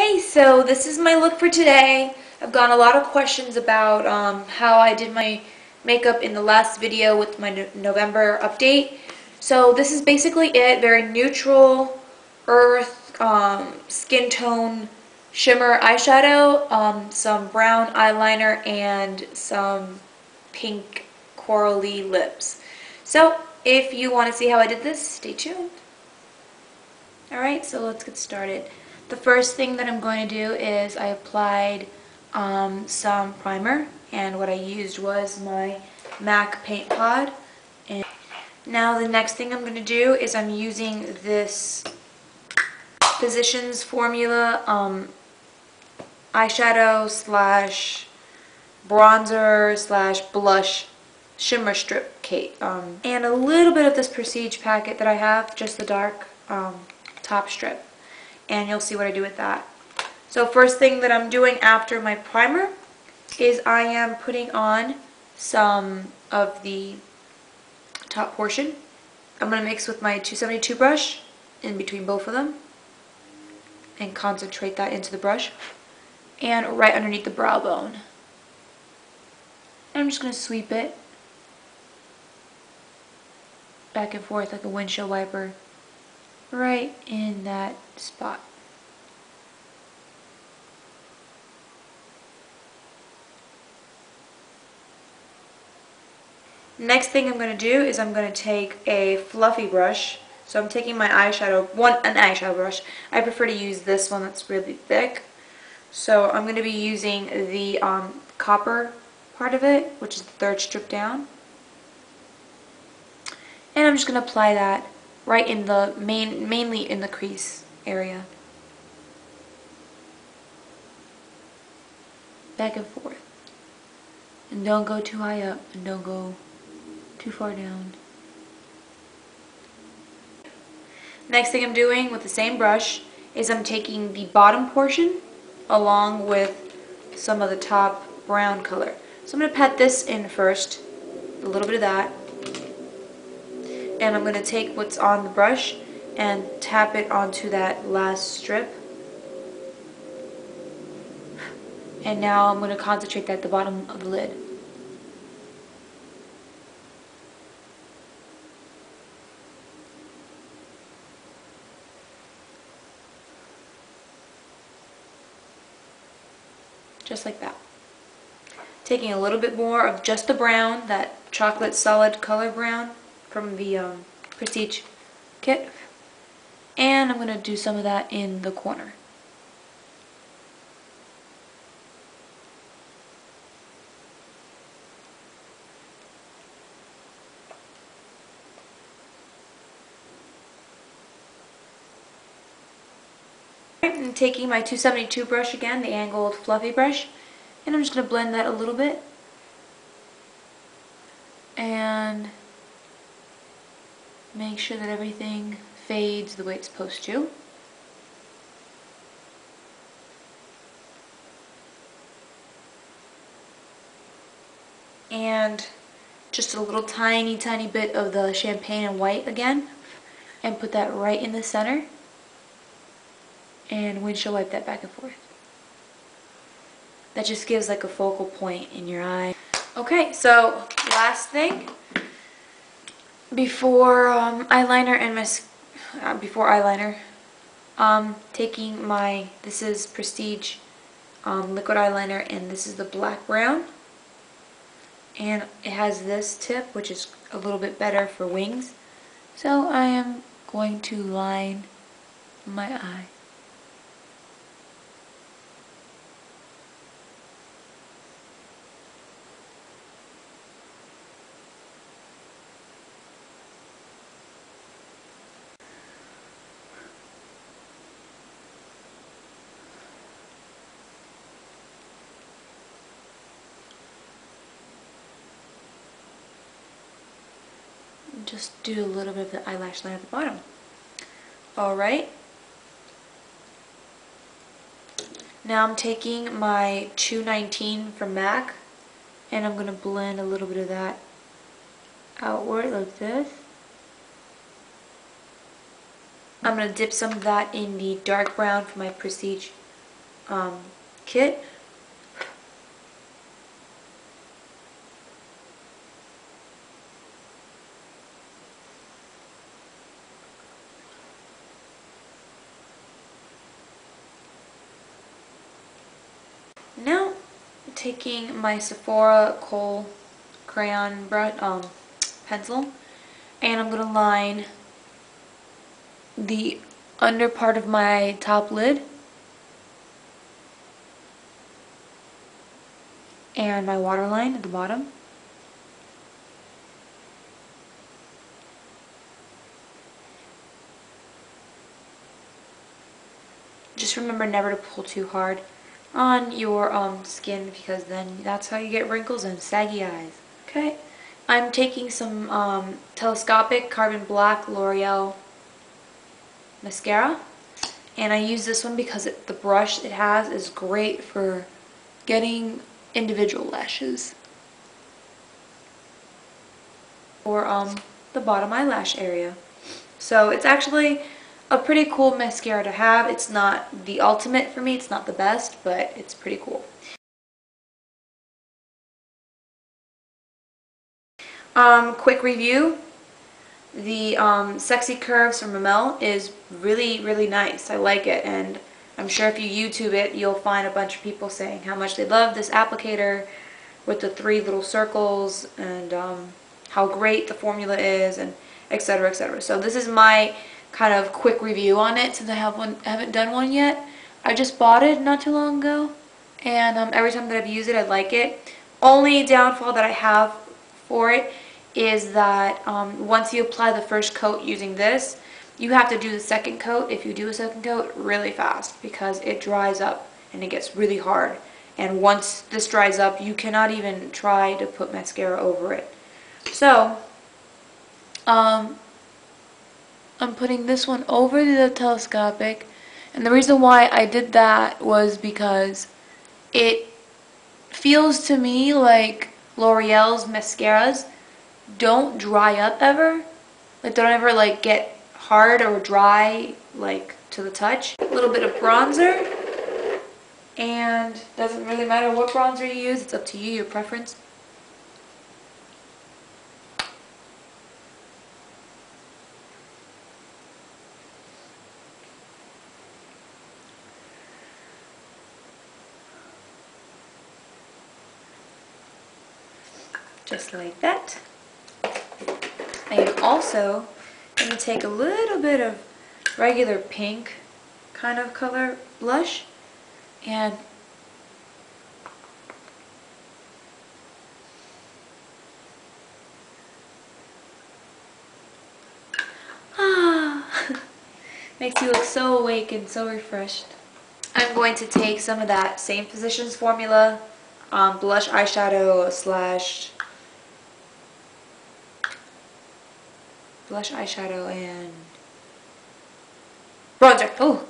Hey, so this is my look for today. I've gotten a lot of questions about how I did my makeup in the last video with my November update. So this is basically it. Very neutral, earth, skin tone, shimmer eyeshadow, some brown eyeliner, and some pink corally lips. So if you want to see how I did this, stay tuned. Alright, so let's get started. The first thing that I'm going to do is I applied some primer, and what I used was my MAC paint pod. And now the next thing I'm going to do is I'm using this Physicians Formula eyeshadow slash bronzer slash blush shimmer strip cake, and a little bit of this Prestige packet that I have, just the dark top strip, and you'll see what I do with that. So first thing that I'm doing after my primer is I am putting on some of the top portion. I'm going to mix with my 272 brush in between both of them and concentrate that into the brush and right underneath the brow bone. And I'm just going to sweep it back and forth like a windshield wiper right in that spot. Next thing I'm going to do is I'm going to take a fluffy brush. So I'm taking my eyeshadow, an eyeshadow brush. I prefer to use this one that's really thick. So I'm going to be using the copper part of it, which is the third strip down. And I'm just going to apply that right in the mainly in the crease area. Back and forth. And don't go too high up and don't go too far down. Next thing I'm doing with the same brush is I'm taking the bottom portion along with some of the top brown color. So I'm going to pat this in first, a little bit of that. And I'm going to take what's on the brush and tap it onto that last strip. And now I'm going to concentrate that at the bottom of the lid. Just like that. Taking a little bit more of just the brown, that chocolate solid color brown from the Prestige kit, and I'm going to do some of that in the corner. I'm taking my 272 brush again, the angled fluffy brush, and I'm just going to blend that a little bit. And make sure that everything fades the way it's supposed to. And just a little tiny bit of the champagne and white again, and put that right in the center. And windshield wipe that back and forth. That just gives like a focal point in your eye. Okay, so last thing before eyeliner and before eyeliner, taking my, this is Prestige liquid eyeliner, and this is the black brown, and it has this tip which is a little bit better for wings. So I am going to line my eye. Just do a little bit of the eyelash line at the bottom. Alright. Now I'm taking my 219 from MAC, and I'm going to blend a little bit of that outward like this. I'm going to dip some of that in the dark brown for my Prestige kit. Now, I'm taking my Sephora KHOL crayon brush, pencil, and I'm going to line the under part of my top lid and my waterline at the bottom. Just remember never to pull too hard on your skin, because then that's how you get wrinkles and saggy eyes. Okay, I'm taking some Telescopic Carbon Black L'Oreal mascara, and I use this one because the brush it has is great for getting individual lashes or the bottom eyelash area. So it's actually a pretty cool mascara to have. It's not the ultimate for me, it's not the best, but it's pretty cool. Quick review. The Sexy Curves from Rimmel is really, really nice. I like it, and I'm sure if you YouTube it, you'll find a bunch of people saying how much they love this applicator with the 3 little circles, and how great the formula is, and etc, etc. So this is my kind of quick review on it, since I haven't done one yet. I just bought it not too long ago, and every time that I've used it, I like it. Only downfall that I have for it is that once you apply the first coat using this, you have to do the second coat, if you do a second coat, really fast, because it dries up and it gets really hard. And once this dries up, you cannot even try to put mascara over it. So, I'm putting this one over the Telescopic, and the reason why I did that was because it feels to me like L'Oreal's mascaras don't dry up ever. Like, don't ever like get hard or dry like to the touch. A little bit of bronzer, and doesn't really matter what bronzer you use, it's up to you, your preference. Just like that. I am also going to take a little bit of regular pink kind of color blush and makes you look so awake and so refreshed. I'm going to take some of that Same Physicians formula, blush eyeshadow slash blush eyeshadow and bronzer. Oh,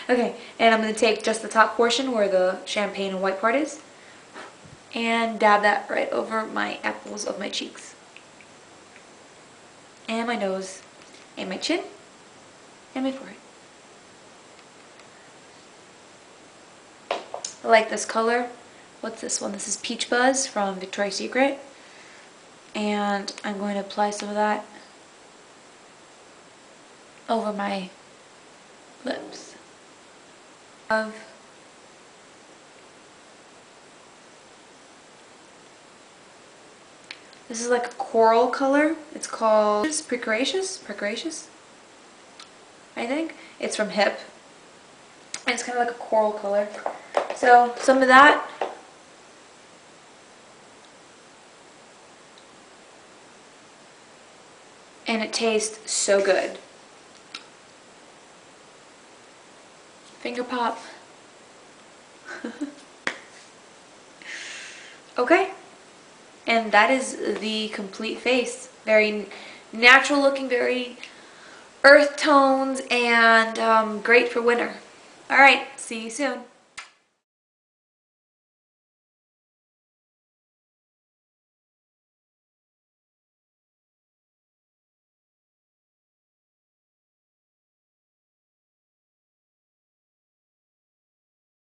okay. And I'm going to take just the top portion where the champagne and white part is, and dab that right over my apples of my cheeks, and my nose, and my chin, and my forehead. I like this color. What's this one? This is Peach Buzz from Victoria's Secret. And I'm going to apply some of that over my lips. This is like a coral color. It's called Precarious, I think. It's from H.I.P. And it's kind of like a coral color. So some of that. And it tastes so good. Finger pop. Okay. And that is the complete face. Very natural looking, very earth tones, and great for winter. Alright, see you soon.